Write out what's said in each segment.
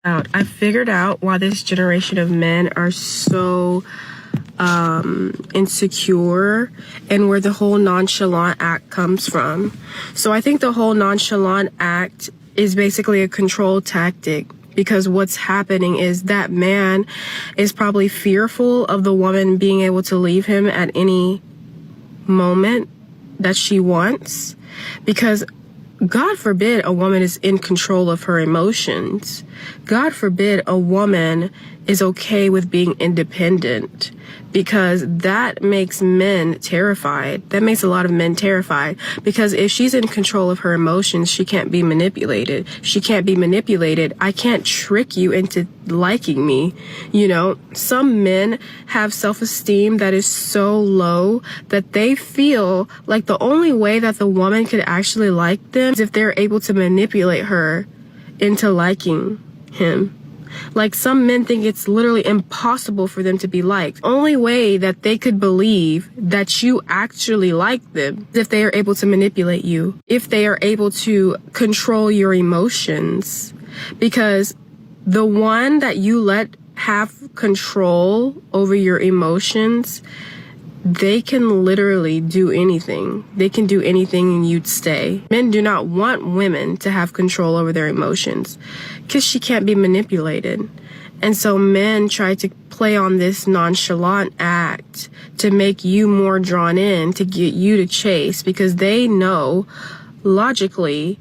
I figured out why this generation of men are so insecure and where the whole nonchalant act comes from. So I think the whole nonchalant act is basically a control tactic, because what's happening is that man is probably fearful of the woman being able to leave him at any moment that she wants, because God forbid a woman is in control of her emotions. God forbid a woman is okay with being independent, because that makes men terrified. That makes a lot of men terrified, because if she's in control of her emotions, she can't be manipulated. She can't be manipulated. I can't trick you into liking me. You know, some men have self-esteem that is so low that they feel like the only way that the woman could actually like them is if they're able to manipulate her into liking him. Like, some men think it's literally impossible for them to be liked. Only way that they could believe that you actually like them is if they are able to manipulate you, if they are able to control your emotions. Because the one that you let have control over your emotions, they can literally do anything. They can do anything and you'd stay. Men do not want women to have control over their emotions because she can't be manipulated. And so men try to play on this nonchalant act to make you more drawn in, to get you to chase, because they know logically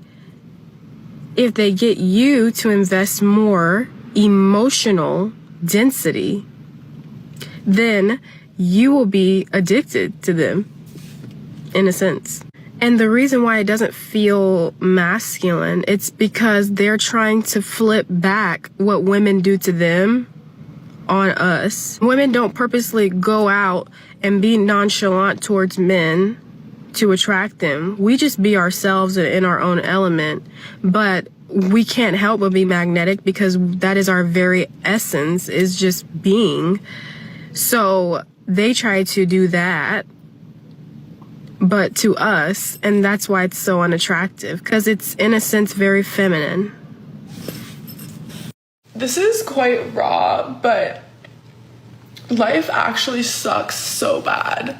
if they get you to invest more emotional density, then you will be addicted to them, in a sense. And the reason why it doesn't feel masculine, it's because they're trying to flip back what women do to them on us. Women don't purposely go out and be nonchalant towards men to attract them. We just be ourselves in our own element, but we can't help but be magnetic because that is our very essence, is just being. So they try to do that, but to us, and that's why it's so unattractive, because it's, in a sense, very feminine. This is quite raw, but life actually sucks so bad.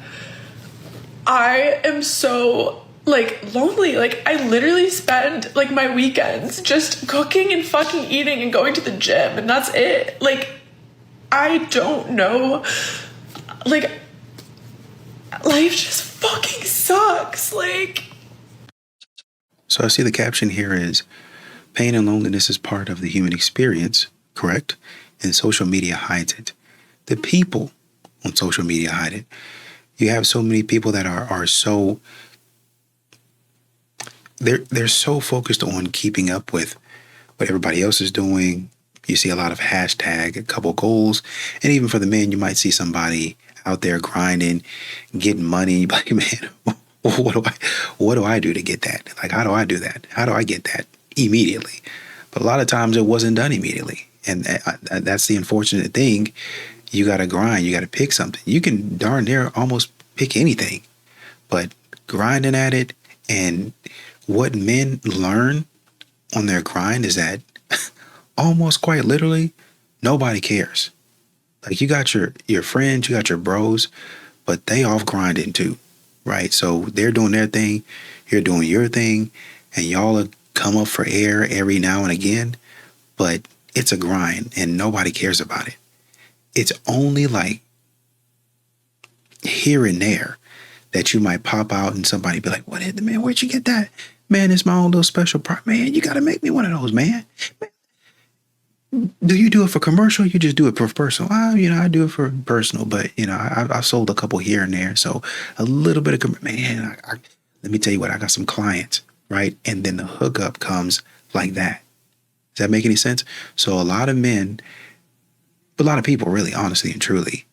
I am so, lonely. I literally spend, my weekends just cooking and fucking eating and going to the gym, and that's it. I don't know. Life just fucking sucks. So I see the caption here is, pain and loneliness is part of the human experience, correct? And social media hides it. The people on social media hide it. You have so many people that are so, they're so focused on keeping up with what everybody else is doing. You see a lot of hashtag, a couple goals. And even for the men, you might see somebody out there grinding, getting money. Like, man, what do I do to get that? How do I do that? How do I get that immediately? But a lot of times it wasn't done immediately. And that's the unfortunate thing. You got to grind. You got to pick something. You can darn near almost pick anything, but grinding at it. And what men learn on their grind is that almost quite literally, nobody cares. You got your friends, you got your bros, but they off grinding too, right? So they're doing their thing, you're doing your thing, and y'all will come up for air every now and again, but it's a grind and nobody cares about it. It's only here and there that you might pop out and somebody be like, what is the man? Where'd you get that? Man, it's my own little special part. Man, you got to make me one of those, man. Do you do it for commercial? You just do it for personal? I do it for personal, but I've sold a couple here and there. So a little bit of, man, let me tell you what, I got some clients, right? And then the hookup comes like that. Does that make any sense? So a lot of men, a lot of people really, honestly and truly,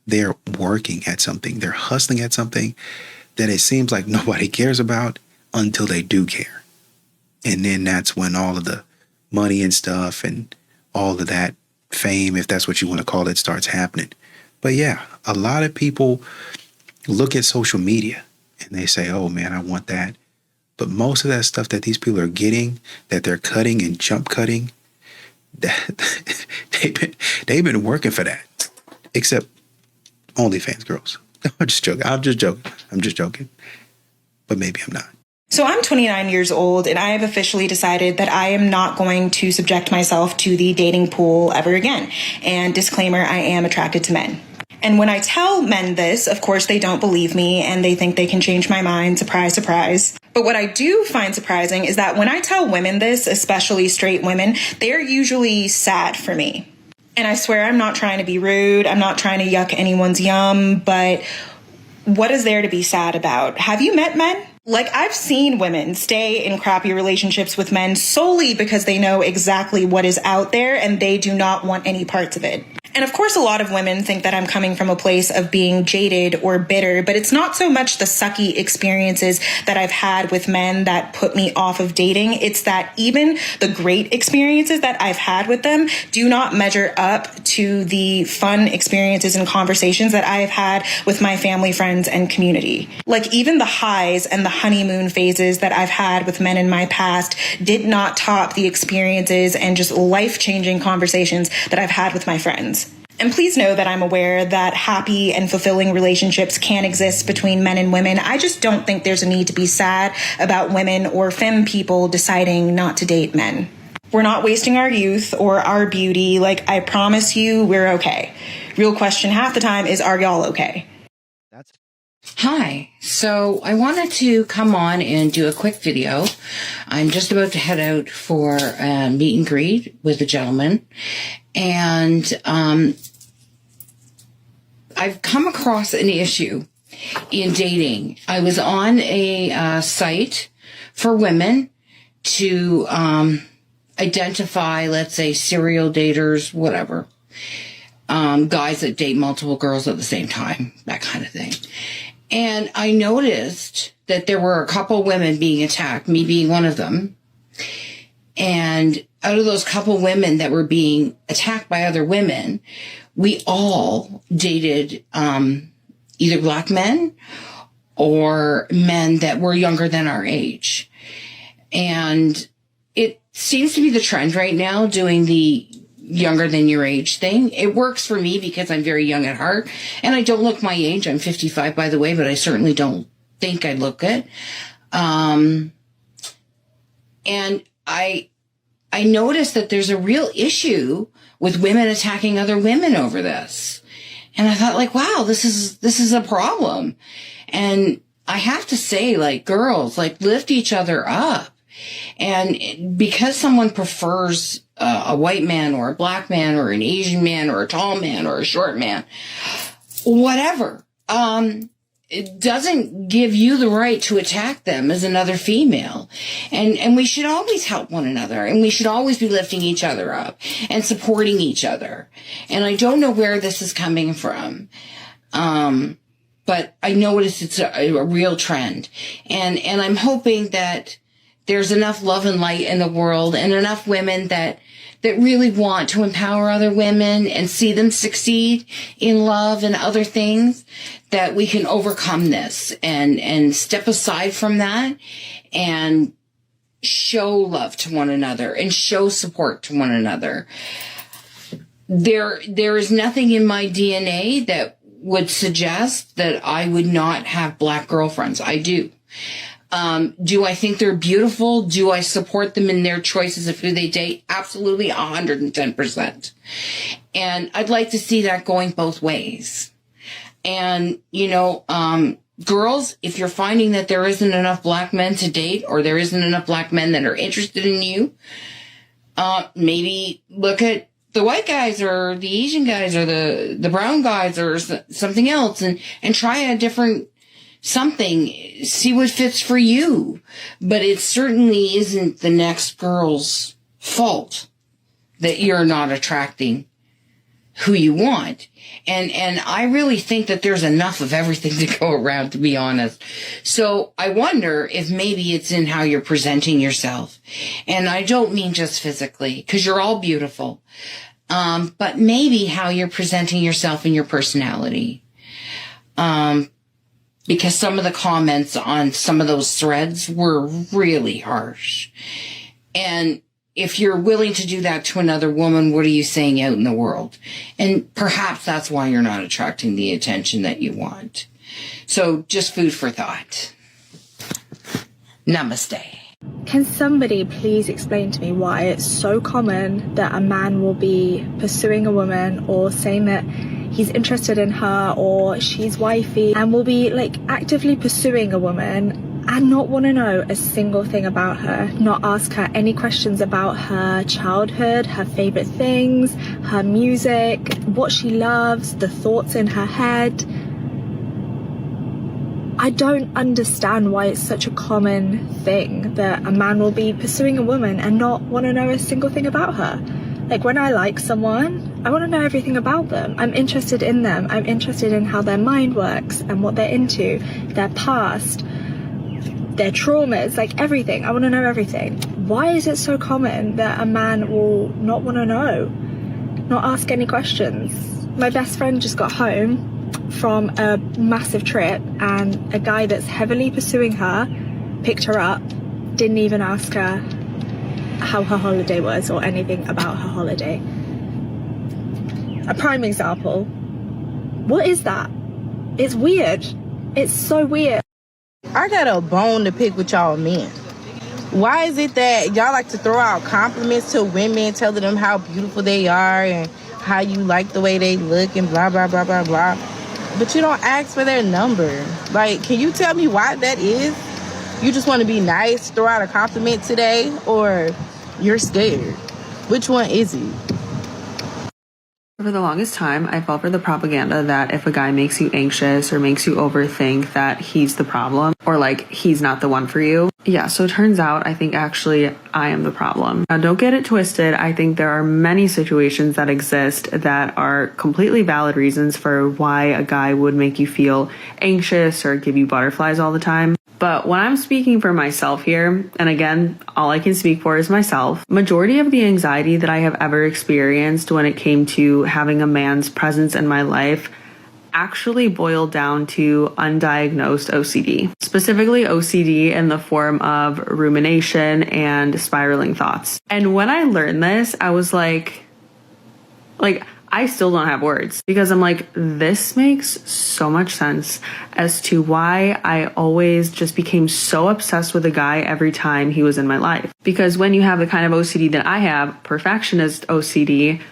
they're working at something. They're hustling at something that it seems like nobody cares about until they do care. And then that's when all of the money and stuff and all of that fame, if that's what you want to call it, starts happening. But yeah, a lot of people look at social media and they say, oh man, I want that. But most of that stuff that these people are getting, that they're cutting and jump cutting, they've been working for that. Except OnlyFans girls. I'm just joking. But maybe I'm not. So I'm 29 years old, and I have officially decided that I am not going to subject myself to the dating pool ever again. And disclaimer, I am attracted to men. And when I tell men this, of course, they don't believe me and they think they can change my mind. Surprise, surprise. But what I do find surprising is that when I tell women this, especially straight women, they're usually sad for me. And I swear I'm not trying to be rude. I'm not trying to yuck anyone's yum, but what is there to be sad about? Have you met men? Like, I've seen women stay in crappy relationships with men solely because they know exactly what is out there and they do not want any parts of it. And of course, a lot of women think that I'm coming from a place of being jaded or bitter, but it's not so much the sucky experiences that I've had with men that put me off of dating. It's that even the great experiences that I've had with them do not measure up to the fun experiences and conversations that I have had with my family, friends, and community. Like, even the highs and the honeymoon phases that I've had with men in my past did not top the experiences and just life-changing conversations that I've had with my friends. And please know that I'm aware that happy and fulfilling relationships can exist between men and women. I just don't think there's a need to be sad about women or femme people deciding not to date men. We're not wasting our youth or our beauty. Like, I promise you, we're okay. Real question half the time is, are y'all okay? Hi. So I wanted to come on and do a quick video. I'm just about to head out for a meet and greet with a gentleman. And I've come across an issue in dating. I was on a site for women to identify, let's say, serial daters, whatever. Guys that date multiple girls at the same time, that kind of thing. And I noticed that there were a couple women being attacked, me being one of them. And out of those couple women that were being attacked by other women, we all dated either black men or men that were younger than our age. And it seems to be the trend right now, doing the younger than your age thing. It works for me because I'm very young at heart, and I don't look my age. I'm 55, by the way, but I certainly don't think I look it. And I noticed that there's a real issue with women attacking other women over this. And I thought, like, wow, this is a problem. And I have to say, like, girls, like, lift each other up. And because someone prefers a white man or a black man or an Asian man or a tall man or a short man, whatever, it doesn't give you the right to attack them as another female. And we should always help one another, and we should always be lifting each other up and supporting each other. And I don't know where this is coming from. But I notice it's a real trend. And I'm hoping that there's enough love and light in the world and enough women that really want to empower other women and see them succeed in love and other things, that we can overcome this and step aside from that and show love to one another and show support to one another. There is nothing in my DNA that would suggest that I would not have black girlfriends. I do. Do I think they're beautiful? Do I support them in their choices of who they date? Absolutely, 110%. And I'd like to see that going both ways. And, girls, if you're finding that there isn't enough black men to date, or there isn't enough black men that are interested in you, maybe look at the white guys or the Asian guys or the brown guys or something else and try a different something, see what fits for you. But it certainly isn't the next girl's fault that you're not attracting who you want. And I really think that there's enough of everything to go around, to be honest. So I wonder if maybe it's in how you're presenting yourself. And I don't mean just physically, because you're all beautiful. But maybe how you're presenting yourself and your personality. Because some of the comments on some of those threads were really harsh. And if you're willing to do that to another woman, what are you saying out in the world? And perhaps that's why you're not attracting the attention that you want. So just food for thought. Namaste. Can somebody please explain to me why it's so common that a man will be pursuing a woman or saying that he's interested in her or she's wifey and will be like actively pursuing a woman and not want to know a single thing about her, not ask her any questions about her childhood, her favorite things, her music, what she loves, the thoughts in her head? I don't understand why it's such a common thing that a man will be pursuing a woman and not want to know a single thing about her. Like, when I like someone, I want to know everything about them. I'm interested in them. I'm interested in how their mind works and what they're into, their past, their traumas, like everything. I want to know everything. Why is it so common that a man will not want to know, not ask any questions? My best friend just got home from a massive trip and a guy that's heavily pursuing her picked her up, didn't even ask her how her holiday was or anything about her holiday. A prime example. What is that? It's weird. It's so weird. I got a bone to pick with y'all men. Why is it that y'all like to throw out compliments to women, telling them how beautiful they are and how you like the way they look and blah, blah, blah, blah, blah, but you don't ask for their number? Like, can you tell me why that is? You just want to be nice, throw out a compliment today, or you're scared? Which one is it? For the longest time, I fell for the propaganda that if a guy makes you anxious or makes you overthink, that he's the problem or like he's not the one for you. Yeah, so it turns out I think actually I am the problem. Now, don't get it twisted. I think there are many situations that exist that are completely valid reasons for why a guy would make you feel anxious or give you butterflies all the time. But when I'm speaking for myself here, and again, all I can speak for is myself, majority of the anxiety that I have ever experienced when it came to having a man's presence in my life actually boiled down to undiagnosed OCD. Specifically OCD in the form of rumination and spiraling thoughts. And when I learned this, I was like, I still don't have words because I'm like, this makes so much sense as to why I always just became so obsessed with a guy every time he was in my life. Because when you have the kind of OCD that I have, perfectionist OCD,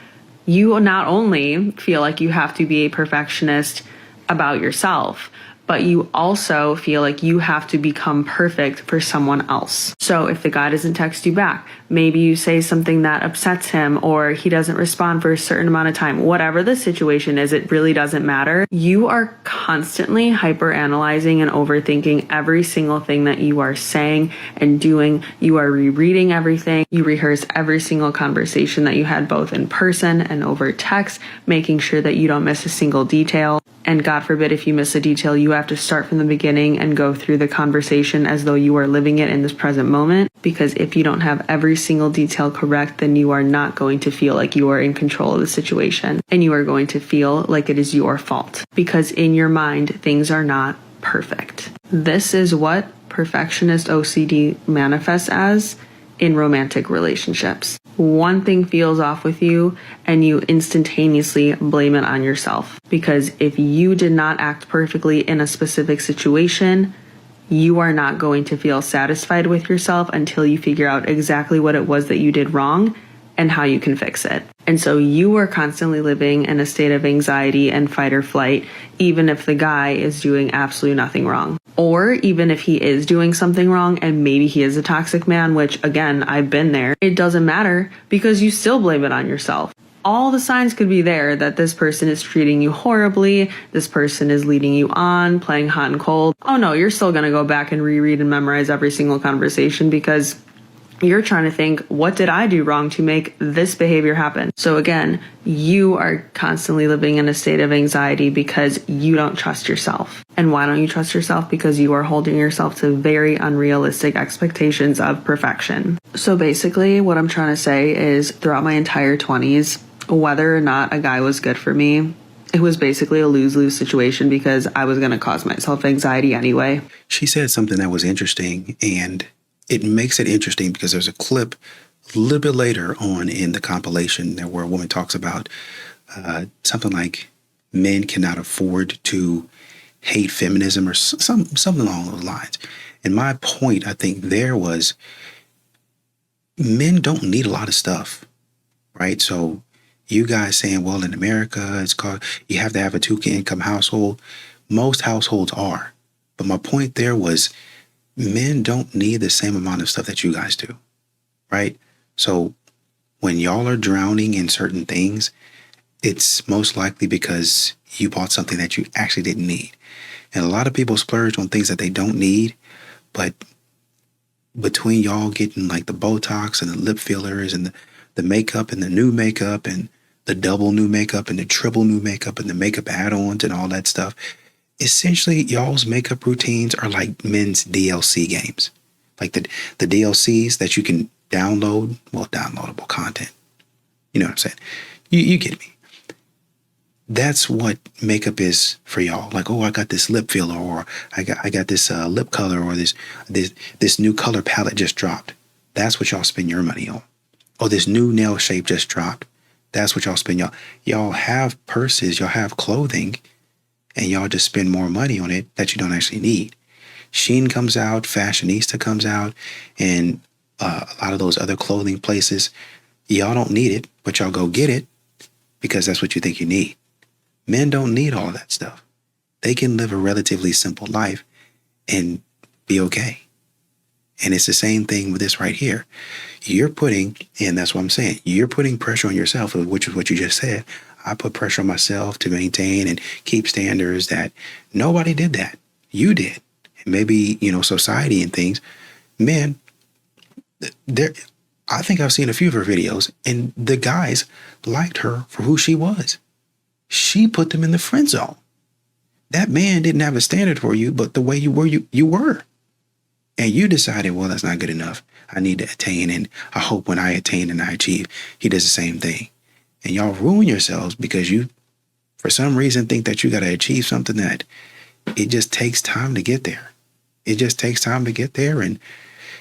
you not only feel like you have to be a perfectionist about yourself, but you also feel like you have to become perfect for someone else. So if the guy doesn't text you back, maybe you say something that upsets him or he doesn't respond for a certain amount of time, whatever the situation is, it really doesn't matter. You are constantly hyper-analyzing and overthinking every single thing that you are saying and doing. You are rereading everything. You rehearse every single conversation that you had both in person and over text, making sure that you don't miss a single detail. And God forbid, if you miss a detail, you have to start from the beginning and go through the conversation as though you are living it in this present moment. Because if you don't have every single detail correct, then you are not going to feel like you are in control of the situation. And you are going to feel like it is your fault. Because in your mind, things are not perfect. This is what perfectionist OCD manifests as in romantic relationships. One thing feels off with you and you instantaneously blame it on yourself. Because if you did not act perfectly in a specific situation, you are not going to feel satisfied with yourself until you figure out exactly what it was that you did wrong and how you can fix it. And so you are constantly living in a state of anxiety and fight or flight, even if the guy is doing absolutely nothing wrong. Or even if he is doing something wrong and maybe he is a toxic man, which again, I've been there. It doesn't matter because you still blame it on yourself. All the signs could be there that this person is treating you horribly, this person is leading you on, playing hot and cold. Oh no, you're still gonna go back and reread and memorize every single conversation because you're trying to think, what did I do wrong to make this behavior happen? So again, you are constantly living in a state of anxiety because you don't trust yourself. And why don't you trust yourself? Because you are holding yourself to very unrealistic expectations of perfection. So basically what I'm trying to say is throughout my entire 20s, whether or not a guy was good for me, it was basically a lose-lose situation because I was going to cause myself anxiety anyway. She said something that was interesting, and it makes it interesting because there's a clip a little bit later on in the compilation where a woman talks about something like men cannot afford to hate feminism or something along those lines. And my point, I think, there was men don't need a lot of stuff, right? So you guys saying, well, in America, it's called, you have to have a 2-income household. Most households are. But my point there was men don't need the same amount of stuff that you guys do, right? So when y'all are drowning in certain things, it's most likely because you bought something that you actually didn't need. And a lot of people splurge on things that they don't need, but between y'all getting like the Botox and the lip fillers and the makeup and the new makeup and the double new makeup and the triple new makeup and the makeup add-ons and all that stuff, essentially y'all's makeup routines are like men's DLC games. Like the DLCs that you can download, well, downloadable content. You know what I'm saying? You get me. That's what makeup is for y'all. Like, oh, I got this lip filler, or I got this lip color, or this new color palette just dropped. That's what y'all spend your money on. Or this new nail shape just dropped. That's what y'all spend. Y'all have purses, y'all have clothing, and y'all just spend more money on it that you don't actually need. Shein comes out, Fashionista comes out, and a lot of those other clothing places, y'all don't need it, but y'all go get it because that's what you think you need. Men don't need all of that stuff. They can live a relatively simple life and be okay. And it's the same thing with this right here. You're putting, and that's what I'm saying, you're putting pressure on yourself, which is what you just said. I put pressure on myself to maintain and keep standards that nobody did that. You did. And maybe, society and things. Men, I think I've seen a few of her videos, and the guys liked her for who she was. She put them in the friend zone. That man didn't have a standard for you, but the way you were, you were. And you decided, well, that's not good enough. I need to attain, and I hope when I attain and I achieve, he does the same thing. And y'all ruin yourselves because you, for some reason, think that you got to achieve something that it just takes time to get there. It just takes time to get there. And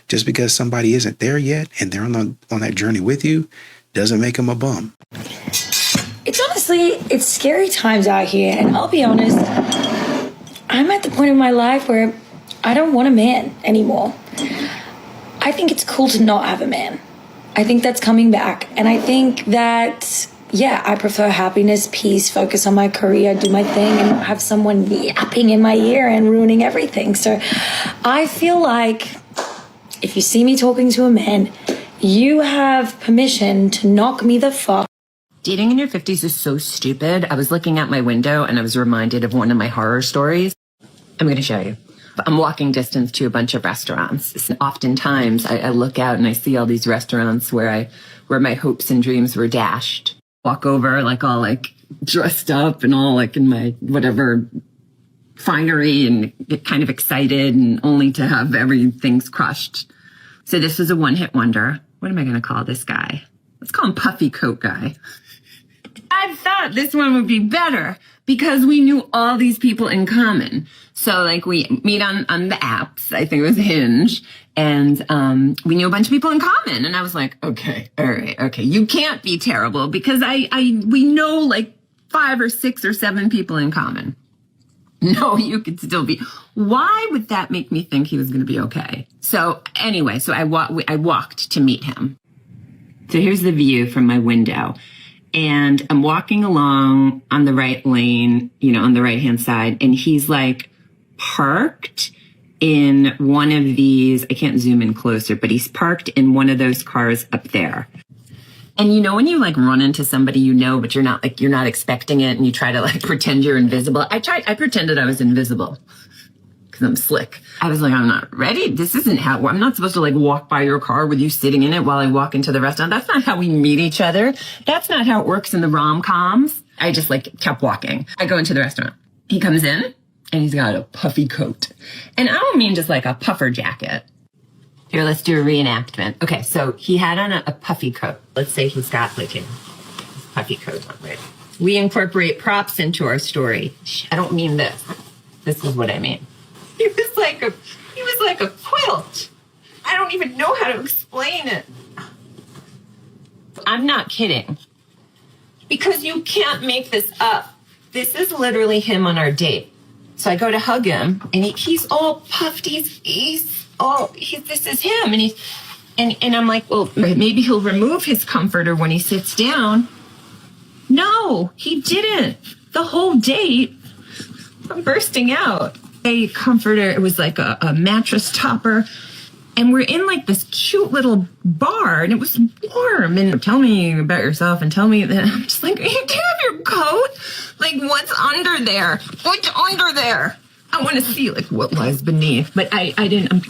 just because somebody isn't there yet and they're on that journey with you doesn't make them a bum. It's scary times out here, and I'll be honest, I'm at the point in my life where I don't want a man anymore. I think it's cool to not have a man. I think that's coming back, and I think that, I prefer happiness, peace, focus on my career, do my thing, and have someone yapping in my ear and ruining everything. So I feel like if you see me talking to a man, you have permission to knock me the fuck. Dating in your 50s is so stupid. I was looking out my window and I was reminded of one of my horror stories. I'm going to show you. I'm walking distance to a bunch of restaurants. Oftentimes I look out and I see all these restaurants where my hopes and dreams were dashed. Walk over all dressed up and all in my whatever finery and get kind of excited and only to have everything's crushed. So this was a one-hit wonder. What am I going to call this guy? Let's call him Puffy Coat Guy. I thought this one would be better because we knew all these people in common. So we meet on the apps, I think it was Hinge, and we knew a bunch of people in common. And I was like, okay, all right, okay, you can't be terrible because we know 5 or 6 or 7 people in common. No, you could still be. Why would that make me think he was going to be okay? So anyway, I walked to meet him. So here's the view from my window. And I'm walking along on the right lane, on the right-hand side, and he's parked in one of these, I can't zoom in closer, but he's parked in one of those cars up there. And when you run into somebody but you're not expecting it, and you try to pretend you're invisible. I pretended I was invisible because I'm slick. I was I'm not ready. This isn't how, I'm not supposed to walk by your car with you sitting in it while I walk into the restaurant. That's not how we meet each other. That's not how it works in the rom-coms. I just kept walking. I go into the restaurant. He comes in and he's got a puffy coat. And I don't mean just a puffer jacket. Here, let's do a reenactment. Okay, so he had on a puffy coat. Let's say he's got a puffy coat on, right? We incorporate props into our story. I don't mean this. This is what I mean. He was like a quilt. I don't even know how to explain it. I'm not kidding. Because you can't make this up. This is literally him on our date. So I go to hug him, and he's all puffed. This is him. And I'm like, well, maybe he'll remove his comforter when he sits down. No, he didn't. The whole date, I'm bursting out. A comforter, it was like a mattress topper. And we're in like this cute little bar, and it was warm. And tell me about yourself, and tell me that. I'm just like, do you have your coat? Like, what's under there? What's under there? I want to see like what lies beneath. But I didn't. I'm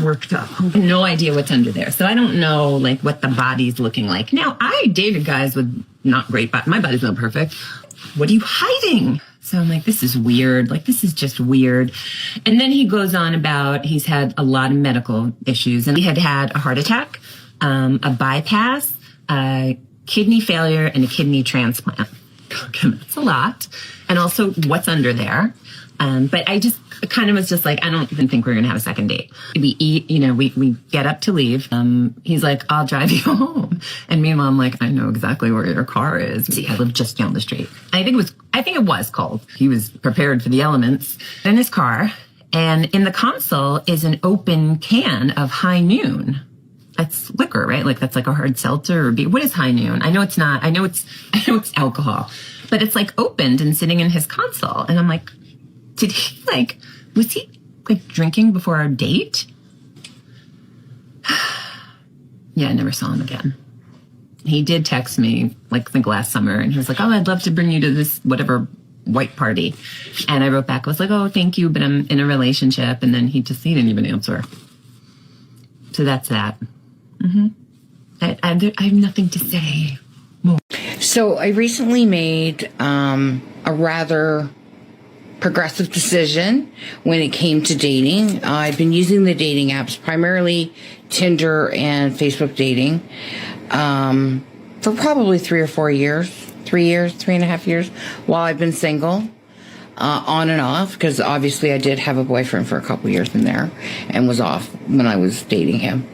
worked up. I have no idea what's under there, so I don't know like what the body's looking like. Now, I dated guys with not great body. My body's not perfect. What are you hiding? So I'm like, this is weird. Like, this is just weird. And then he goes on about he's had a lot of medical issues, and he had had a heart attack, a bypass, kidney failure, and a kidney transplant. That's a lot. And also what's under there. But I just kind of was just like, I don't even think we're going to have a second date. We eat, we get up to leave. He's like, I'll drive you home. And meanwhile, I'm like, I know exactly where your car is. See, I live just down the street. I think it was cold. He was prepared for the elements in his car. And in the console is an open can of High Noon. That's liquor, right? Like that's like a hard seltzer or beer. What is High Noon? I know it's not. I know it's alcohol, but it's like opened and sitting in his console. And I'm like, was he drinking before our date? Yeah, I never saw him again. He did text me, I think last summer, and he was like, oh, I'd love to bring you to this whatever white party. And I wrote back, I was like, oh, thank you, but I'm in a relationship. And then he didn't even answer. So that's that. Mm-hmm. I have nothing to say more. So I recently made a rather progressive decision when it came to dating. I've been using the dating apps, primarily Tinder and Facebook dating, for probably 3 or 4 years, 3.5 years, while I've been single, on and off, because obviously I did have a boyfriend for a couple years in there and was off when I was dating him.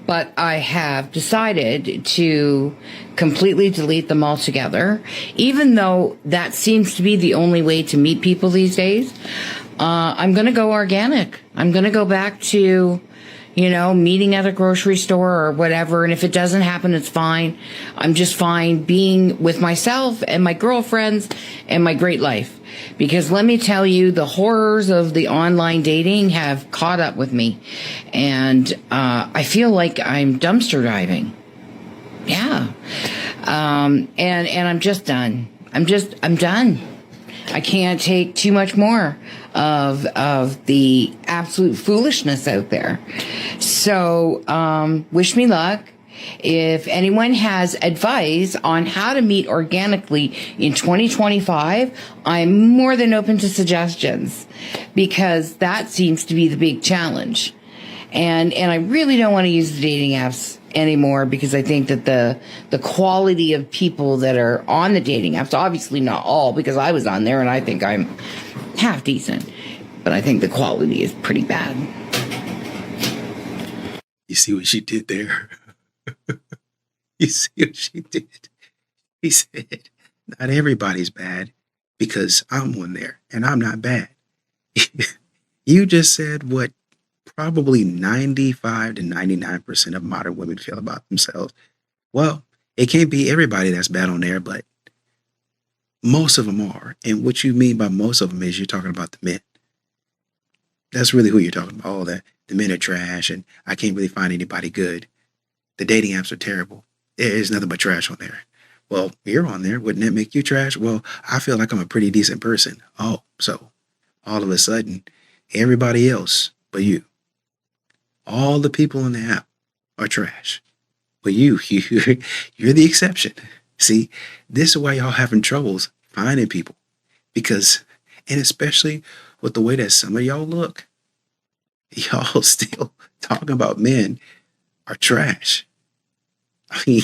But I have decided to completely delete them altogether, even though that seems to be the only way to meet people these days. I'm going to go organic. I'm going to go back to, meeting at a grocery store or whatever. And if it doesn't happen, it's fine. I'm just fine being with myself and my girlfriends and my great life. Because let me tell you, the horrors of the online dating have caught up with me. And I feel like I'm dumpster diving. Yeah. And I'm just done. I'm done. I can't take too much more of the absolute foolishness out there. So wish me luck. If anyone has advice on how to meet organically in 2025, I'm more than open to suggestions, because that seems to be the big challenge. And I really don't want to use the dating apps anymore, because I think that the quality of people that are on the dating apps, obviously not all, because I was on there and I think I'm half decent, but I think the quality is pretty bad. You see what she did there? You see what she did? He said, not everybody's bad, because I'm on there and I'm not bad. You just said what probably 95 to 99% of modern women feel about themselves. Well, it can't be everybody that's bad on there, but most of them are. And what you mean by most of them is you're talking about the men. That's really who you're talking about. All that. The men are trash and I can't really find anybody good. The dating apps are terrible. There's nothing but trash on there. Well, you're on there. Wouldn't that make you trash? Well, I feel like I'm a pretty decent person. Oh, so all of a sudden, everybody else but you, all the people in the app are trash. But you're the exception. See, this is why y'all having troubles finding people. Because, and especially with the way that some of y'all look, y'all still talking about men are trash. I mean,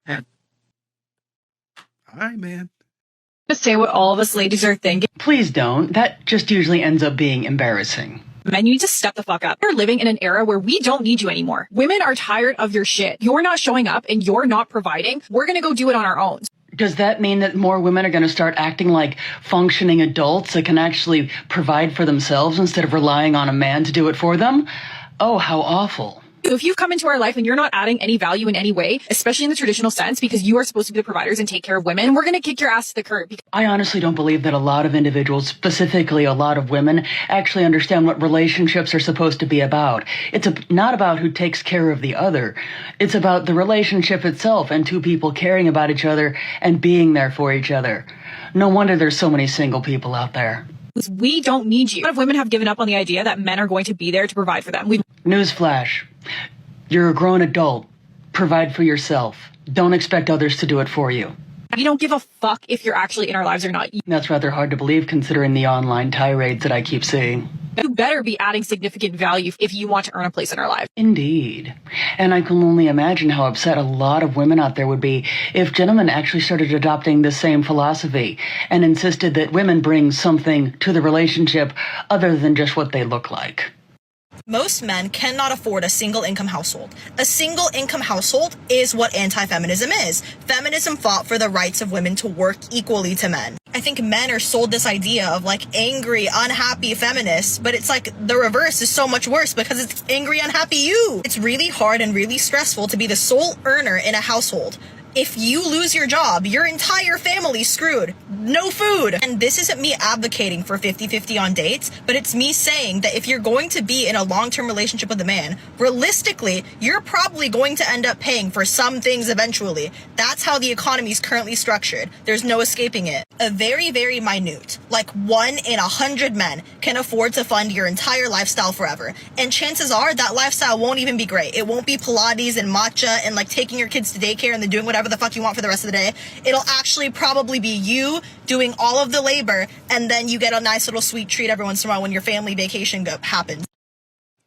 all right, man. To say what all of us ladies are thinking. Please don't. That just usually ends up being embarrassing. Men, you need to step the fuck up. We're living in an era where we don't need you anymore. Women are tired of your shit. You're not showing up and you're not providing. We're gonna go do it on our own. Does that mean that more women are going to start acting like functioning adults that can actually provide for themselves instead of relying on a man to do it for them? Oh, how awful. So if you've come into our life and you're not adding any value in any way, especially in the traditional sense, because you are supposed to be the providers and take care of women, we're going to kick your ass to the curb. I honestly don't believe that a lot of individuals, specifically a lot of women, actually understand what relationships are supposed to be about. It's not about who takes care of the other. It's about the relationship itself and two people caring about each other and being there for each other. No wonder there's so many single people out there. We don't need you. A lot of women have given up on the idea that men are going to be there to provide for them. Newsflash. You're a grown adult. Provide for yourself. Don't expect others to do it for you. We don't give a fuck if you're actually in our lives or not. That's rather hard to believe considering the online tirades that I keep seeing. You better be adding significant value if you want to earn a place in our lives. Indeed. And I can only imagine how upset a lot of women out there would be if gentlemen actually started adopting the same philosophy and insisted that women bring something to the relationship other than just what they look like. Most men cannot afford a single income household. A single income household is what anti-feminism is. Feminism fought for the rights of women to work equally to men. I think men are sold this idea of like angry, unhappy feminists, but it's like the reverse is so much worse because it's angry, unhappy you. It's really hard and really stressful to be the sole earner in a household. If you lose your job, your entire family's screwed. No food. And this isn't me advocating for 50-50 on dates, but it's me saying that if you're going to be in a long-term relationship with a man, realistically, you're probably going to end up paying for some things eventually. That's how the economy is currently structured. There's no escaping it. A very, very minute, like 1 in 100 men can afford to fund your entire lifestyle forever. And chances are that lifestyle won't even be great. It won't be Pilates and matcha and like taking your kids to daycare and then doing whatever the fuck you want for the rest of the day. It'll actually probably be you doing all of the labor, and then you get a nice little sweet treat every once in a while when your family vacation happens.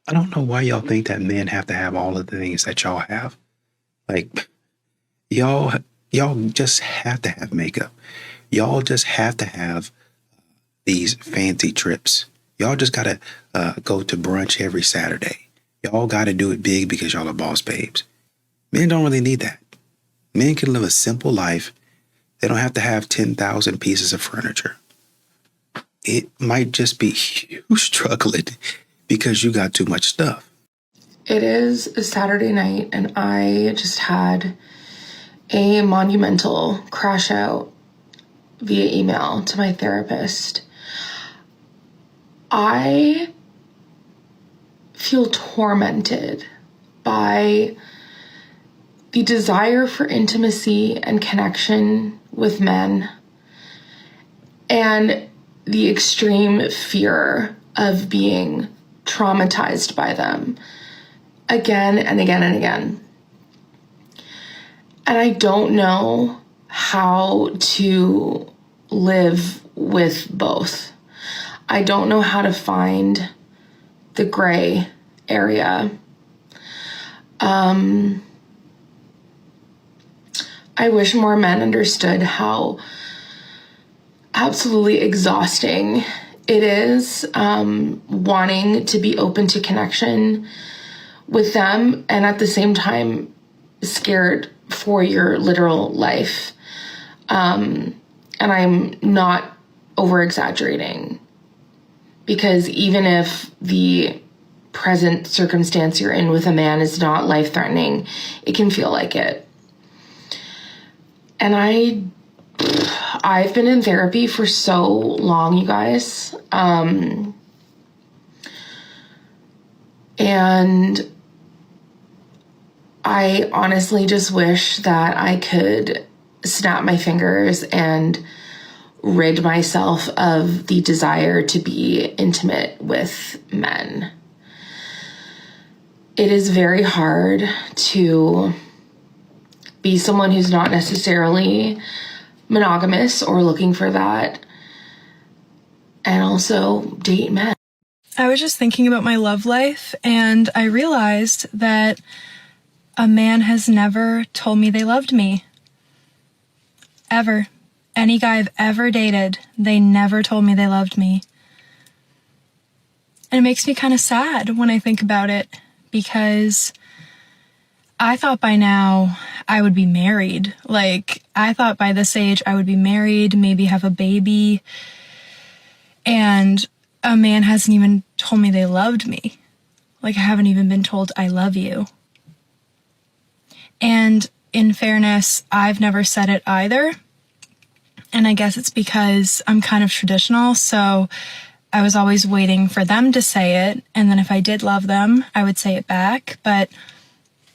I don't know why y'all think that men have to have all of the things that y'all have. Like, y'all just have to have makeup. Y'all just have to have these fancy trips. Y'all just gotta go to brunch every Saturday. Y'all gotta do it big because y'all are boss babes. Men don't really need that. Men can live a simple life. They don't have to have 10,000 pieces of furniture. It might just be you struggling because you got too much stuff. It is a Saturday night and I just had a monumental crash out via email to my therapist. I feel tormented by the desire for intimacy and connection with men, and the extreme fear of being traumatized by them again and again and again. And I don't know how to live with both. I don't know how to find the gray area. I wish more men understood how absolutely exhausting it is wanting to be open to connection with them and at the same time scared for your literal life. And I'm not over-exaggerating, because even if the present circumstance you're in with a man is not life-threatening, it can feel like it. And I've been in therapy for so long, you guys. And I honestly just wish that I could snap my fingers and rid myself of the desire to be intimate with men. It is very hard to be someone who's not necessarily monogamous or looking for that, and also date men. I was just thinking about my love life, and I realized that a man has never told me they loved me. Ever. Any guy I've ever dated, they never told me they loved me. And it makes me kind of sad when I think about it, because I thought by now I would be married. Like, I thought by this age I would be married, maybe have a baby, and a man hasn't even told me they loved me. Like, I haven't even been told I love you. And in fairness, I've never said it either. And I guess it's because I'm kind of traditional, so I was always waiting for them to say it, and then if I did love them, I would say it back, but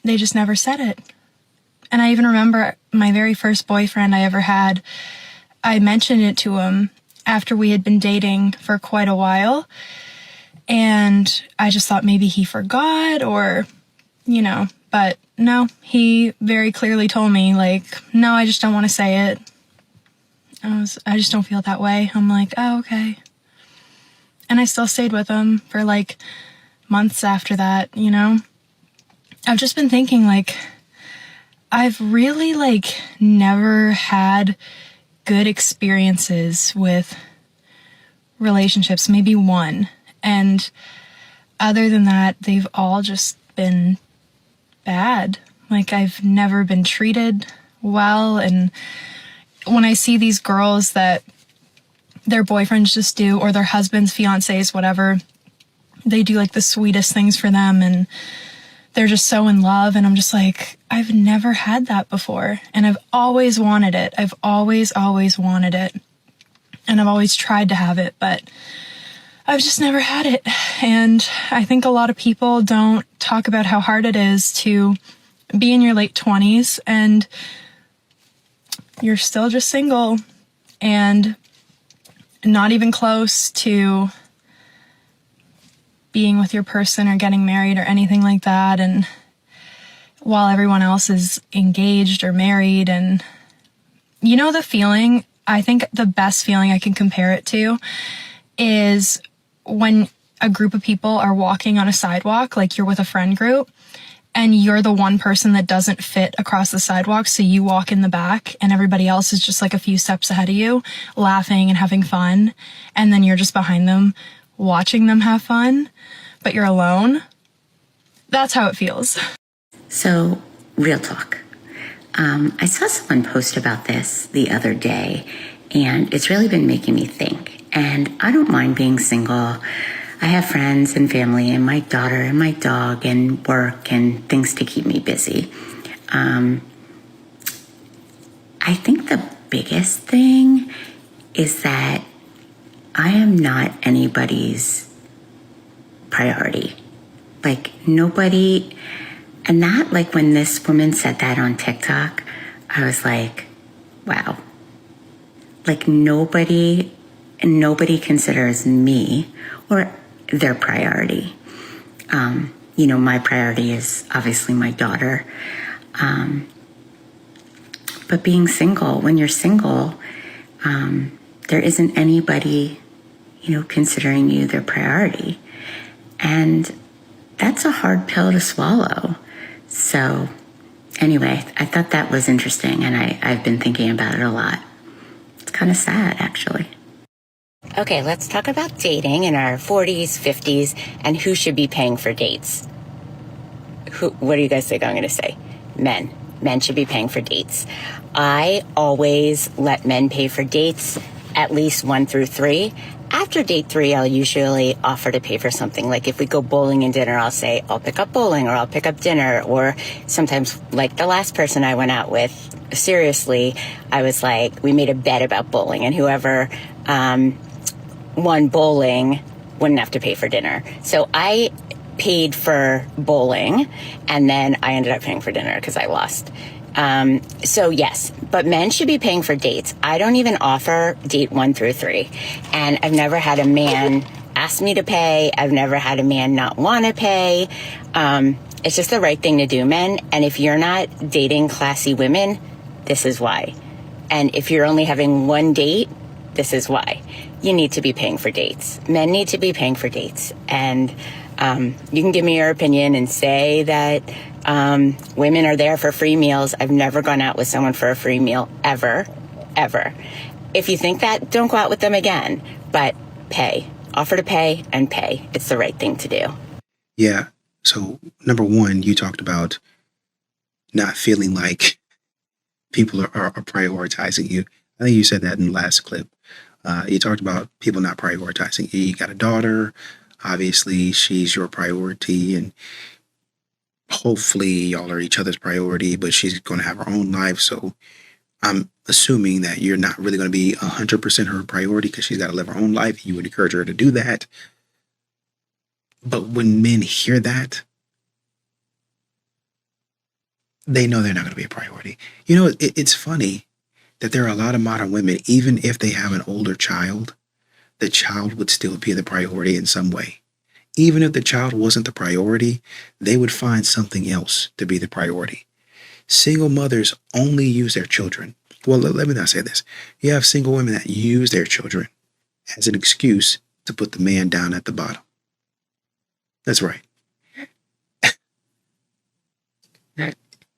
they just never said it. And I even remember my very first boyfriend I ever had, I mentioned it to him after we had been dating for quite a while, and I just thought maybe he forgot or, you know, but no, he very clearly told me, like, no, I just don't want to say it. I just don't feel that way. I'm like, oh, okay. And I still stayed with him for like months after that, you know? I've just been thinking, like, I've really like never had good experiences with relationships, maybe one. And other than that, they've all just been bad. Like, I've never been treated well. And when I see these girls that their boyfriends just do, or their husbands, fiancés, whatever, they do like the sweetest things for them and they're just so in love, and I'm just like, I've never had that before, and I've always wanted it. I've always wanted it, and I've always tried to have it, but I've just never had it. And I think a lot of people don't talk about how hard it is to be in your late 20s and you're still just single and not even close to being with your person or getting married or anything like that. And while everyone else is engaged or married, and you know, the feeling, I think the best feeling I can compare it to is when a group of people are walking on a sidewalk, like you're with a friend group, and you're the one person that doesn't fit across the sidewalk, so you walk in the back and everybody else is just like a few steps ahead of you, laughing and having fun, and then you're just behind them watching them have fun, but you're alone. That's how it feels. So, real talk. I saw someone post about this the other day, and it's really been making me think. And I don't mind being single. I have friends and family and my daughter and my dog and work and things to keep me busy. I think the biggest thing is that I am not anybody's priority. Like, nobody. And that, like, when this woman said that on TikTok, I was like, wow. Like, nobody considers me or their priority. You know, my priority is obviously my daughter. But being single, when you're single, there isn't anybody, you know, considering you their priority. And that's a hard pill to swallow. So anyway, I thought that was interesting, and I've been thinking about it a lot. It's kind of sad, actually. Okay, let's talk about dating in our 40s, 50s, and who should be paying for dates. What do you guys think I'm going to say? Men. Men should be paying for dates. I always let men pay for dates, at least 1 through 3. After date 3, I'll usually offer to pay for something. Like if we go bowling and dinner, I'll say, I'll pick up bowling, or I'll pick up dinner. Or sometimes, like the last person I went out with, seriously, I was like, we made a bet about bowling, and whoever won bowling wouldn't have to pay for dinner. So I paid for bowling, and then I ended up paying for dinner because I lost. So yes, but men should be paying for dates. I don't even offer date 1 through 3. And I've never had a man ask me to pay. I've never had a man not want to pay. It's just the right thing to do, men. And if you're not dating classy women, this is why. And if you're only having 1 date, this is why. You need to be paying for dates. Men need to be paying for dates. And you can give me your opinion and say that women are there for free meals. I've never gone out with someone for a free meal, ever. If you think that, don't go out with them again, but pay. Offer to pay and pay. It's the right thing to do. Yeah. So, number one, you talked about not feeling like people are prioritizing you. I think you said that in the last clip. You talked about people not prioritizing you. You got a daughter. Obviously, she's your priority, and hopefully y'all are each other's priority, but she's going to have her own life. So I'm assuming that you're not really going to be 100% her priority because she's got to live her own life. You would encourage her to do that. But when men hear that, they know they're not going to be a priority. You know, it's funny that there are a lot of modern women, even if they have an older child, the child would still be the priority in some way. Even if the child wasn't the priority, they would find something else to be the priority. Single mothers only use their children. Well, let me not say this. You have single women that use their children as an excuse to put the man down at the bottom. That's right.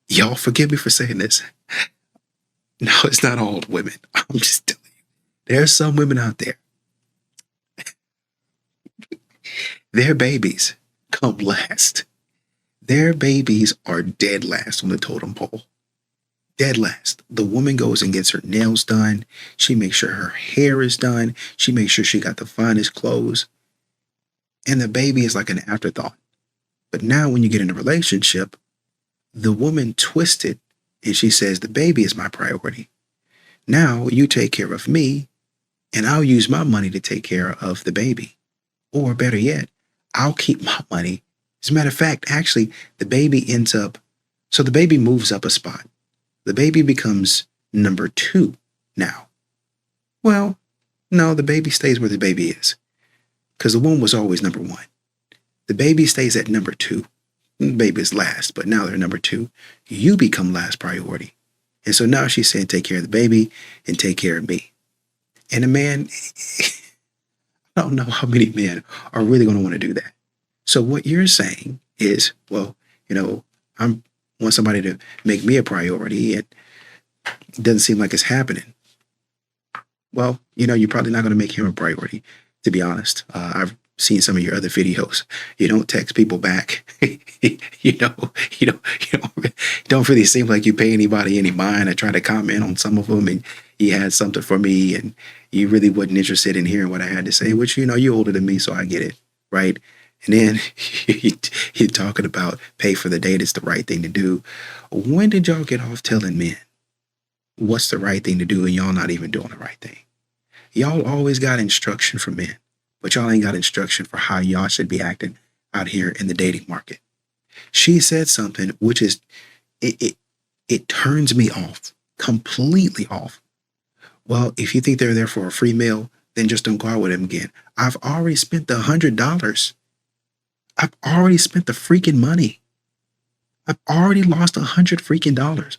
Y'all forgive me for saying this. No, it's not all women. I'm just telling you. There are some women out there. Their babies come last. Their babies are dead last on the totem pole. Dead last. The woman goes and gets her nails done. She makes sure her hair is done. She makes sure she got the finest clothes. And the baby is like an afterthought. But now when you get in a relationship, the woman twists it and she says, the baby is my priority. Now you take care of me and I'll use my money to take care of the baby. Or better yet, I'll keep my money. As a matter of fact, actually, the baby so the baby moves up a spot. The baby becomes number 2 now. Well, no, the baby stays where the baby is because the womb was always number 1. The baby stays at number 2. The baby is last, but now they're number 2. You become last priority. And so now she's saying, take care of the baby and take care of me. And a man, I don't know how many men are really going to want to do that. So what you're saying is, well, I want somebody to make me a priority. And it doesn't seem like it's happening. Well, you're probably not going to make him a priority, to be honest. I've seen some of your other videos. You don't text people back. you don't really seem like you pay anybody any mind. I tried to comment on some of them and you had something for me and you really wasn't interested in hearing what I had to say, which, you're older than me, so I get it, right? And then you're talking about pay for the date. It's the right thing to do. When did y'all get off telling men what's the right thing to do and y'all not even doing the right thing? Y'all always got instruction from men, but y'all ain't got instruction for how y'all should be acting out here in the dating market. She said something which is, it turns me off, completely off. Well, if you think they're there for a free meal, then just don't go out with them again. I've already spent the $100. I've already spent the freaking money. I've already lost $100 freaking dollars.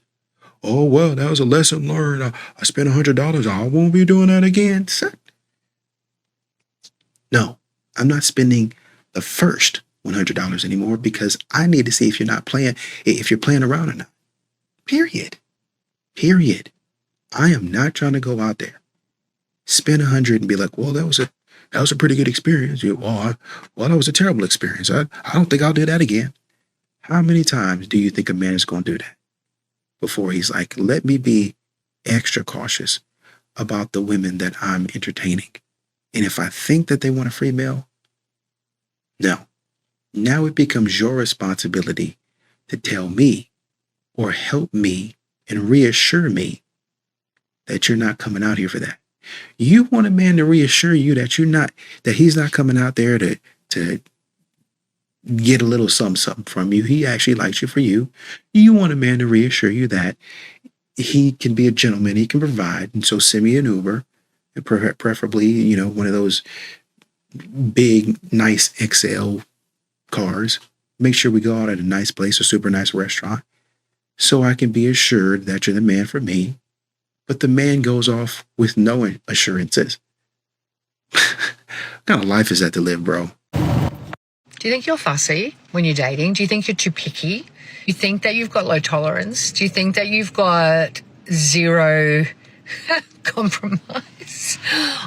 Oh, well, that was a lesson learned. I spent $100. I won't be doing that again. No, I'm not spending the first $100 anymore because I need to see if you're playing around or not. Period. I am not trying to go out there, spend $100 and be like, well, that was a pretty good experience. Well, that was a terrible experience. I don't think I'll do that again. How many times do you think a man is going to do that before he's like, let me be extra cautious about the women that I'm entertaining? And if I think that they want a free meal, no. Now it becomes your responsibility to tell me or help me and reassure me that you're not coming out here for that. You want a man to reassure you that he's not coming out there to get a little something from you. He actually likes you for you. You want a man to reassure you that he can be a gentleman, he can provide. And so send me an Uber, preferably, one of those big, nice XL cars. Make sure we go out at a nice place, a super nice restaurant, so I can be assured that you're the man for me. But the man goes off with no assurances. What kind of life is that to live, bro? Do you think you're fussy when you're dating? Do you think you're too picky? You think that you've got low tolerance? Do you think that you've got zero compromise.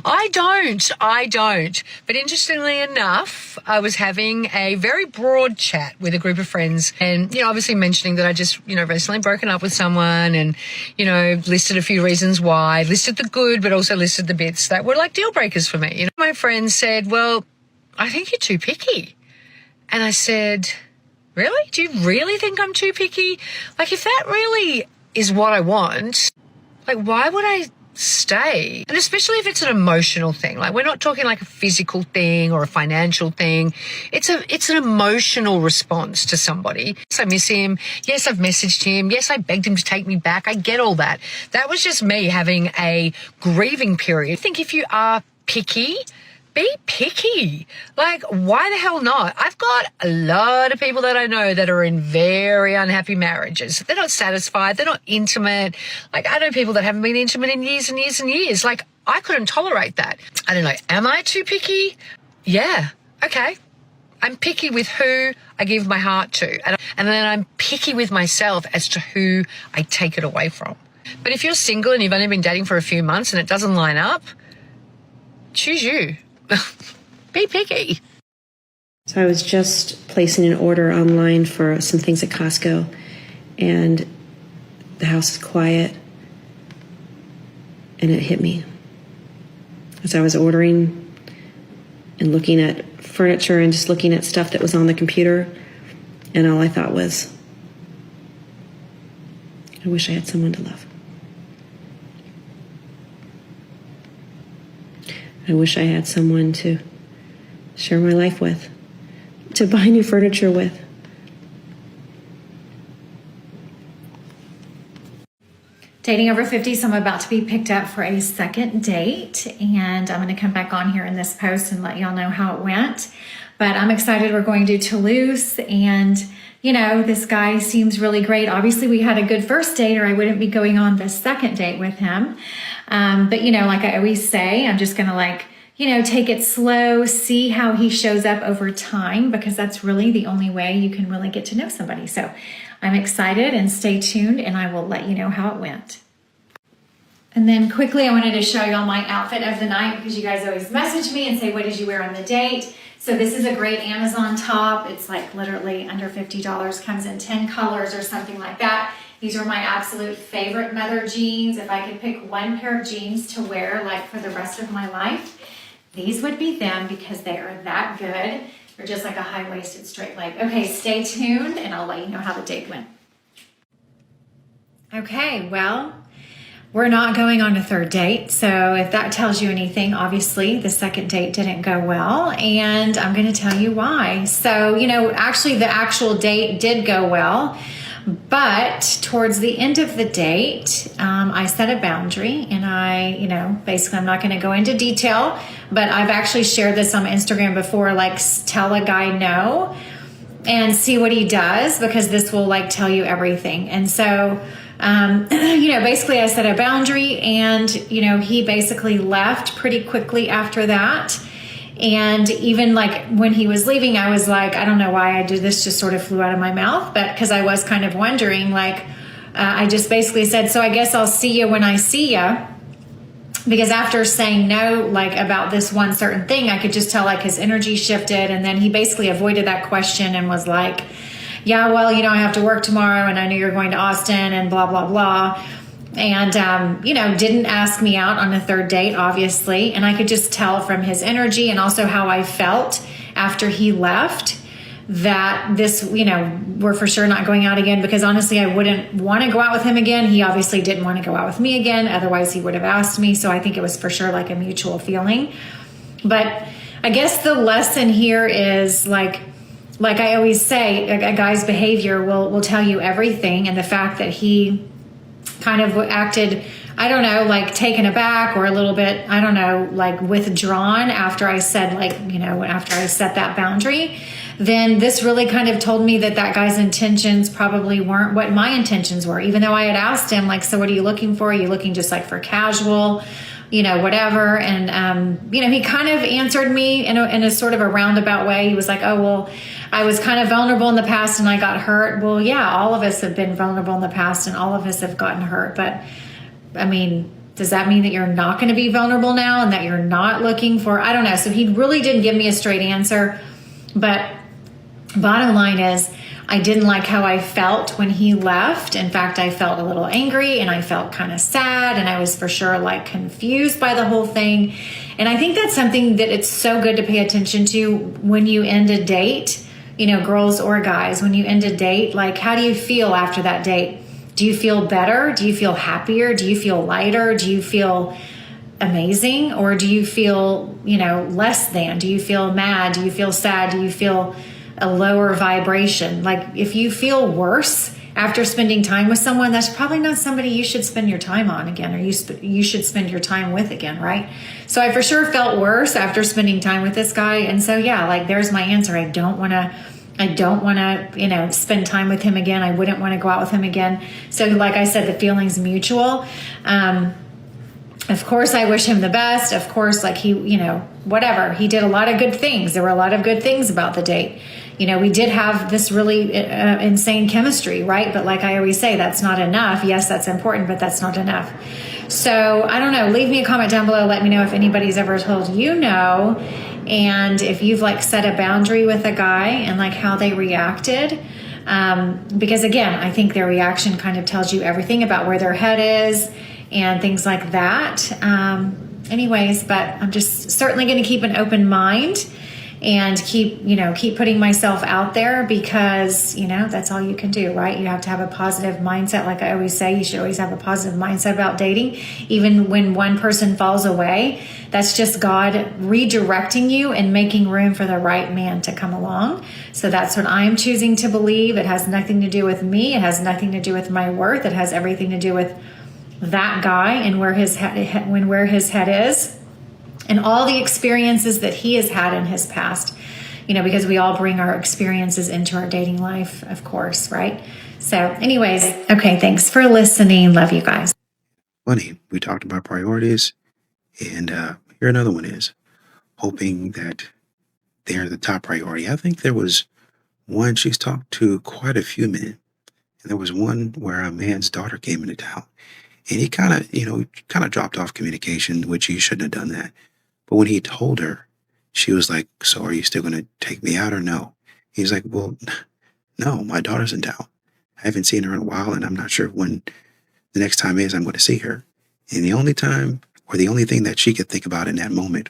I don't. But interestingly enough, I was having a very broad chat with a group of friends and, obviously mentioning that I just, recently broken up with someone and, listed a few reasons why, listed the good, but also listed the bits that were like deal breakers for me. My friends said, well, I think you're too picky. And I said, really? Do you really think I'm too picky? Like, if that really is what I want, like, why would I stay? And especially if it's an emotional thing. Like, we're not talking like a physical thing or a financial thing. It's an emotional response to somebody. Yes, I miss him. Yes, I've messaged him. Yes, I begged him to take me back. I get all that. That was just me having a grieving period. I think if you are picky, be picky. Like, why the hell not? I've got a lot of people that I know that are in very unhappy marriages. They're not satisfied. They're not intimate. Like, I know people that haven't been intimate in years and years and years. Like, I couldn't tolerate that. I don't know. Am I too picky? Yeah. Okay. I'm picky with who I give my heart to. And then I'm picky with myself as to who I take it away from. But if you're single and you've only been dating for a few months and it doesn't line up, choose you. Be picky. So I was just placing an order online for some things at Costco, and the house is quiet, and it hit me. As I was ordering and looking at furniture and just looking at stuff that was on the computer, and all I thought was, I wish I had someone to love. I wish I had someone to share my life with, to buy new furniture with. Dating over 50, so I'm about to be picked up for a second date, and I'm going to come back on here in this post and let y'all know how it went. But I'm excited. We're going to Toulouse, and this guy seems really great. Obviously, we had a good first date, or I wouldn't be going on the second date with him. But like I always say, I'm just going to take it slow, see how he shows up over time, because that's really the only way you can really get to know somebody. So I'm excited, and stay tuned, and I will let you know how it went. And then quickly, I wanted to show y'all my outfit of the night, because you guys always message me and say, what did you wear on the date? So this is a great Amazon top. It's like literally under $50, comes in 10 colors or something like that. These are my absolute favorite mother jeans. If I could pick one pair of jeans to wear like for the rest of my life, these would be them, because they are that good. They're just like a high-waisted straight leg. Okay, stay tuned and I'll let you know how the date went. Okay, well, we're not going on a third date. So if that tells you anything, obviously the second date didn't go well, and I'm going to tell you why. So, actually the actual date did go well. But towards the end of the date, I set a boundary, and basically I'm not going to go into detail, but I've actually shared this on Instagram before, like tell a guy no and see what he does, because this will like tell you everything. And so, basically I set a boundary, and, he basically left pretty quickly after that. And even like when he was leaving, I was like, I don't know why I did this, just sort of flew out of my mouth, but because I was kind of wondering, like, I just basically said, so I guess I'll see you when I see you. Because after saying no, like about this one certain thing, I could just tell like his energy shifted. And then he basically avoided that question and was like, yeah, well, I have to work tomorrow, and I know you're going to Austin and blah, blah, blah. And, didn't ask me out on a third date, obviously. And I could just tell from his energy and also how I felt after he left that this, we're for sure not going out again, because honestly, I wouldn't want to go out with him again. He obviously didn't want to go out with me again. Otherwise, he would have asked me. So I think it was for sure like a mutual feeling. But I guess the lesson here is like I always say, a guy's behavior will tell you everything. And the fact that he kind of acted, I don't know, like taken aback or a little bit, I don't know, like withdrawn after I said after I set that boundary, then this really kind of told me that guy's intentions probably weren't what my intentions were. Even though I had asked him, like, so what are you looking for? Are you looking just like for casual, whatever? And, he kind of answered me in a sort of a roundabout way. He was like, oh, well, I was kind of vulnerable in the past and I got hurt. Well, yeah, all of us have been vulnerable in the past and all of us have gotten hurt. But I mean, Does that mean that you're not going to be vulnerable now and that you're not looking for, I don't know. So he really didn't give me a straight answer. But bottom line is, I didn't like how I felt when he left. In fact, I felt a little angry and I felt kind of sad, and I was for sure like confused by the whole thing. And I think that's something that it's so good to pay attention to when you end a date, you know, girls or guys, when you end a date, like, how do you feel after that date? Do you feel better? Do you feel happier? Do you feel lighter? Do you feel amazing? Or do you feel, you know, less than? Do you feel mad? Do you feel sad? Do you feel a lower vibration? Like, if you feel worse after spending time with someone, that's probably not somebody you should spend your time on again, or you should spend your time with again, right? So I for sure felt worse after spending time with this guy. And so, yeah, like, there's my answer. I don't want to, you know, spend time with him again. I wouldn't want to go out with him again. So like I said, the feeling's mutual. Of course, I wish him the best. Of course, like, he, you know, whatever. He did a lot of good things. There were a lot of good things about the date. You know, we did have this really insane chemistry, right? But like I always say, that's not enough. Yes, that's important, but that's not enough. So I don't know. Leave me a comment down below. Let me know if anybody's ever told you no. And if you've like set a boundary with a guy and like how they reacted. Because again, I think their reaction kind of tells you everything about where their head is and things like that. Anyways, but I'm just certainly going to keep an open mind and keep putting myself out there, because, you know, that's all you can do, right? You have to have a positive mindset. Like I always say, you should always have a positive mindset about dating. Even when one person falls away, that's just God redirecting you and making room for the right man to come along. So that's what I'm choosing to believe. It has nothing to do with me. It has nothing to do with my worth. It has everything to do with that guy and where his head is. And all the experiences that he has had in his past, you know, because we all bring our experiences into our dating life, of course, right? So anyways, okay, thanks for listening. Love you guys. Funny, we talked about priorities, and here another one is hoping that they're the top priority. I think there was one, she's talked to quite a few men, and there was one where a man's daughter came into town, and he kind of dropped off communication, which he shouldn't have done that. But when he told her, she was like, so are you still going to take me out or no? He's like, well, no, my daughter's in town. I haven't seen her in a while, and I'm not sure when the next time is I'm going to see her. And the only time, or the only thing that she could think about in that moment,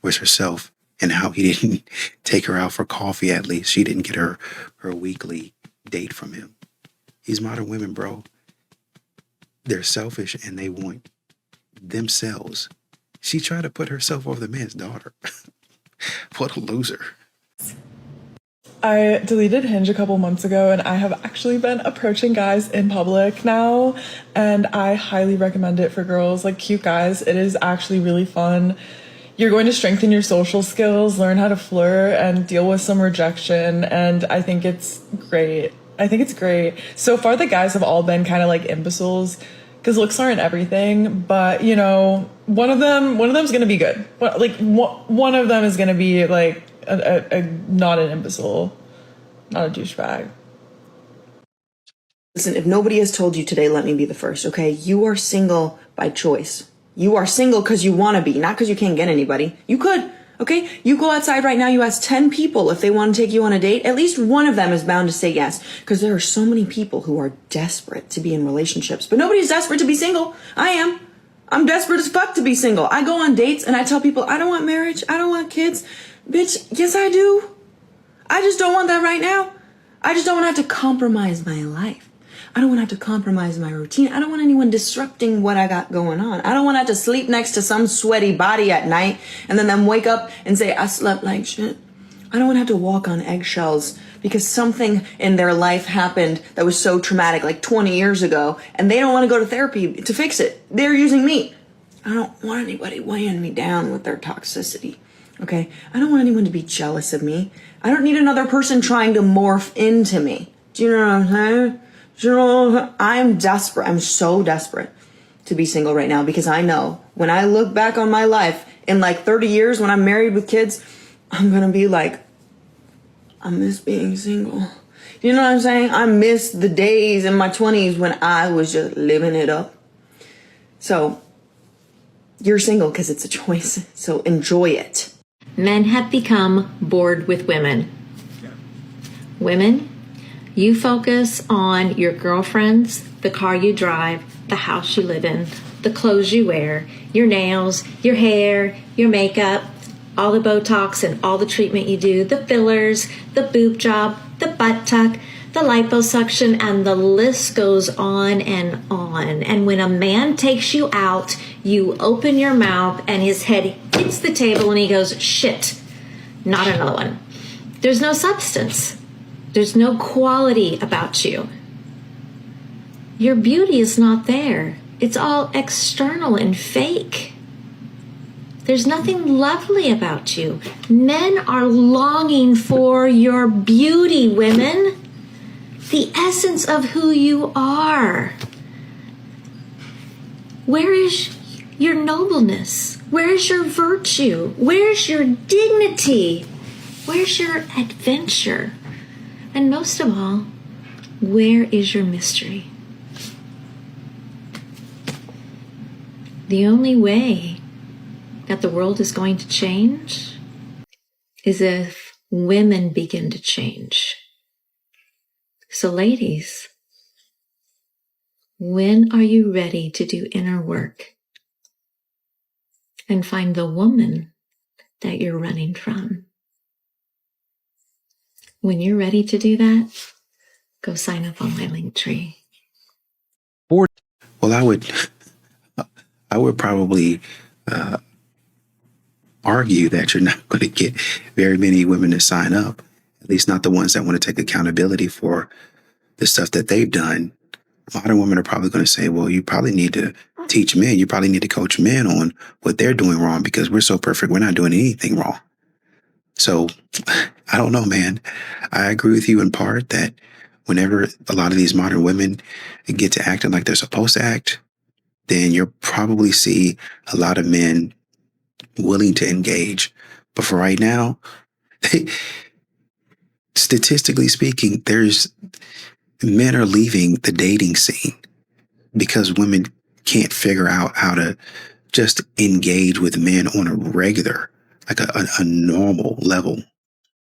was herself and how he didn't take her out for coffee, at least. She didn't get her weekly date from him. These modern women, bro, they're selfish and they want themselves. She tried to put herself over the man's daughter. What a loser. I deleted Hinge a couple months ago, and I have actually been approaching guys in public now, and I highly recommend it for girls, like cute guys. It is actually really fun. You're going to strengthen your social skills, learn how to flirt, and deal with some rejection, and I think it's great. So far, the guys have all been kind of like imbeciles, because looks aren't everything, but, you know, one of them's gonna be good. One of them is gonna be like a not an imbecile, not a douchebag. Listen, if nobody has told you today, let me be the first, okay? You are single by choice. You are single because you want to be, not because you can't get anybody. You could, okay? You go outside right now, you ask 10 people if they want to take you on a date. At least one of them is bound to say yes, because there are so many people who are desperate to be in relationships. But nobody's desperate to be single. I am. I'm desperate as fuck to be single. I go on dates and I tell people, I don't want marriage. I don't want kids. Bitch, yes I do. I just don't want that right now. I just don't want to have to compromise my life. I don't want to have to compromise my routine. I don't want anyone disrupting what I got going on. I don't want to have to sleep next to some sweaty body at night and then them wake up and say, I slept like shit. I don't want to have to walk on eggshells because something in their life happened that was so traumatic, like 20 years ago, and they don't want to go to therapy to fix it. They're using me. I don't want anybody weighing me down with their toxicity, okay? I don't want anyone to be jealous of me. I don't need another person trying to morph into me. Do you know what I'm saying? You know, I'm desperate. I'm so desperate to be single right now because I know when I look back on my life in like 30 years when I'm married with kids, I'm going to be like, I miss being single. You know what I'm saying? I miss the days in my 20s when I was just living it up. So You're single because it's a choice, so enjoy it. Men have become bored with women. Women, you focus on your girlfriends, the car you drive, the house you live in, the clothes you wear, your nails, your hair, your makeup, all the Botox and all the treatment you do, the fillers, the boob job, the butt tuck, the liposuction, and the list goes on and on. And when a man takes you out, you open your mouth and his head hits the table and he goes, shit, not another one. There's no substance. There's no quality about you. Your beauty is not there. It's all external and fake. There's nothing lovely about you. Men are longing for your beauty, women. The essence of who you are. Where is your nobleness? Where is your virtue? Where's your dignity? Where's your adventure? And most of all, where is your mystery? The only way that the world is going to change is if women begin to change. So ladies, when are you ready to do inner work and find the woman that you're running from? When you're ready to do that, go sign up on my Linktree. Well, I would probably argue that you're not going to get very many women to sign up, at least not the ones that want to take accountability for the stuff that they've done. Modern women are probably going to say, well, you probably need to teach men. You probably need to coach men on what they're doing wrong because we're so perfect. We're not doing anything wrong. So I don't know, man. I agree with you in part that whenever a lot of these modern women get to acting like they're supposed to act, then you'll probably see a lot of men willing to engage. But for right now, statistically speaking, men are leaving the dating scene because women can't figure out how to just engage with men on a regular, like a normal level.